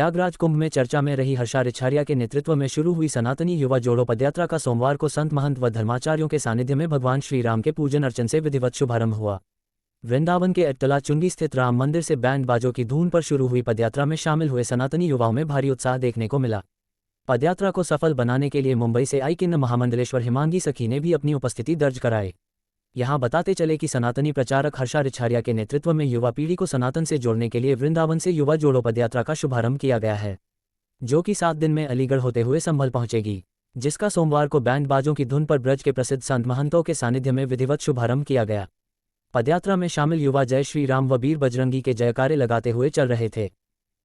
प्रयागराज कुंभ में चर्चा में रही हर्षा रिछारिया के नेतृत्व में शुरू हुई सनातनी युवा जोड़ो पदयात्रा का सोमवार को संत महंत व धर्माचार्यों के सानिध्य में भगवान श्री राम के पूजन अर्चन से विधिवत शुभारंभ हुआ। वृंदावन के अट्टला चुंगी स्थित राम मंदिर से बैंड बाजों की धून पर शुरू हुई पदयात्रा में शामिल हुए सनातनी युवाओं में भारी उत्साह देखने को मिला। पदयात्रा को सफल बनाने के लिए मुंबई से आई किन्न महामंडलेश्वर हिमांगी सखी ने भी अपनी उपस्थिति दर्ज कराई। यहाँ बताते चले कि सनातनी प्रचारक हर्षा रिछारिया के नेतृत्व में युवा पीढ़ी को सनातन से जोड़ने के लिए वृंदावन से युवा जोड़ो पदयात्रा का शुभारंभ किया गया है, जो कि 7 दिन में अलीगढ़ होते हुए संभल पहुंचेगी, जिसका सोमवार को बैंड बाजों की धुन पर ब्रज के प्रसिद्ध संत महंतों के सानिध्य में विधिवत शुभारंभ किया गया। पदयात्रा में शामिल युवा जय श्री राम व वीर बजरंगी के जयकारे लगाते हुए चल रहे थे।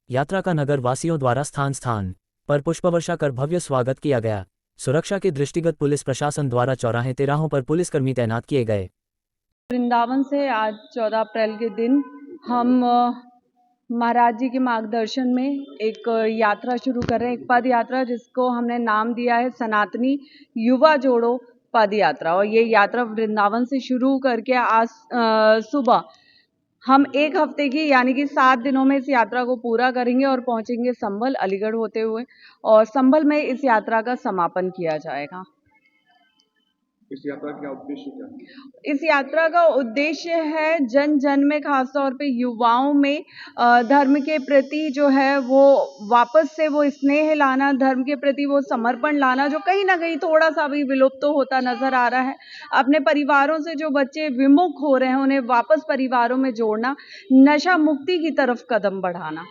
यात्रा का नगर वासियों द्वारा स्थान स्थान पर पुष्पवर्षा कर भव्य स्वागत किया गया। सुरक्षा के दृष्टिगत पुलिस प्रशासन द्वारा चौराहे तिराहों पर पुलिसकर्मी तैनात किए गए। वृंदावन से आज 14 अप्रैल के दिन हम महाराज जी के मार्गदर्शन में एक यात्रा शुरू कर रहे हैं, एक पद यात्रा जिसको हमने नाम दिया है सनातनी युवा जोड़ो पद यात्रा। और ये यात्रा वृंदावन से शुरू करके आज सुबह हम 1 हफ्ते की यानी कि 7 दिनों में इस यात्रा को पूरा करेंगे और पहुंचेंगे संभल अलीगढ़ होते हुए, और संभल में इस यात्रा का समापन किया जाएगा। इस यात्रा का उद्देश्य क्या है? इस यात्रा का उद्देश्य है जन जन में, खासतौर पे युवाओं में धर्म के प्रति जो है वो वापस से वो स्नेह लाना, धर्म के प्रति वो समर्पण लाना जो कहीं ना कहीं थोड़ा सा भी विलुप्त तो होता नजर आ रहा है। अपने परिवारों से जो बच्चे विमुख हो रहे हैं उन्हें वापस परिवारों में जोड़ना, नशा मुक्ति की तरफ कदम बढ़ाना।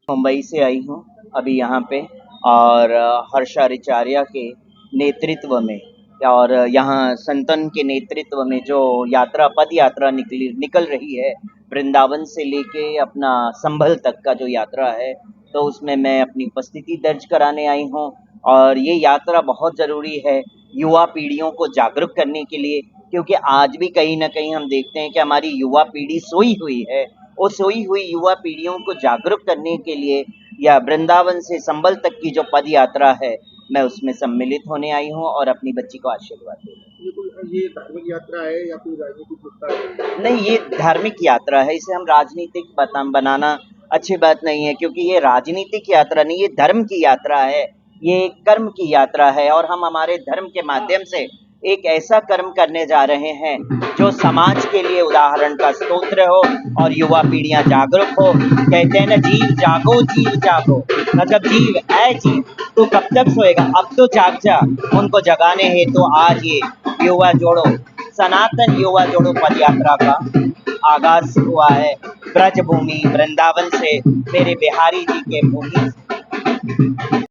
मुंबई से आई हूँ अभी यहाँ पे, और हर्षा रिछारिया के नेतृत्व में और यहाँ संतन के नेतृत्व में जो यात्रा पद यात्रा निकल रही है वृंदावन से लेके अपना संभल तक का जो यात्रा है, तो उसमें मैं अपनी उपस्थिति दर्ज कराने आई हूँ। और ये यात्रा बहुत ज़रूरी है युवा पीढ़ियों को जागरूक करने के लिए, क्योंकि आज भी कहीं ना कहीं हम देखते हैं कि हमारी युवा पीढ़ी सोई हुई है। वो सोई हुई युवा पीढ़ियों को जागरूक करने के लिए या वृंदावन से संभल तक की जो पद यात्रा है, मैं उसमें सम्मिलित होने आई हूँ और अपनी बच्ची को आशीर्वाद दे रही हूँ। ये धार्मिक यात्रा है या कोई राजनीतिक मुद्दा है? नहीं, ये धार्मिक यात्रा है। इसे हम राजनीतिक बनाना अच्छी बात नहीं है, क्योंकि ये राजनीतिक यात्रा नहीं, ये धर्म की यात्रा है, ये कर्म की यात्रा है। और हम हमारे धर्म के माध्यम से एक ऐसा कर्म करने जा रहे हैं जो समाज के लिए उदाहरण का स्तोत्र हो और युवा पीढ़ियां जागरूक हो। कहते हैं ना, जीव जागो, मतलब जीव ऐ जीव तू कब तक सोएगा, अब तो जाग जा। उनको जगाने हेतु तो आज ये युवा जोड़ो, सनातन युवा जोड़ो पद यात्रा का आगाज हुआ है ब्रज भूमि वृंदावन से, मेरे बिहारी जी के भूमि।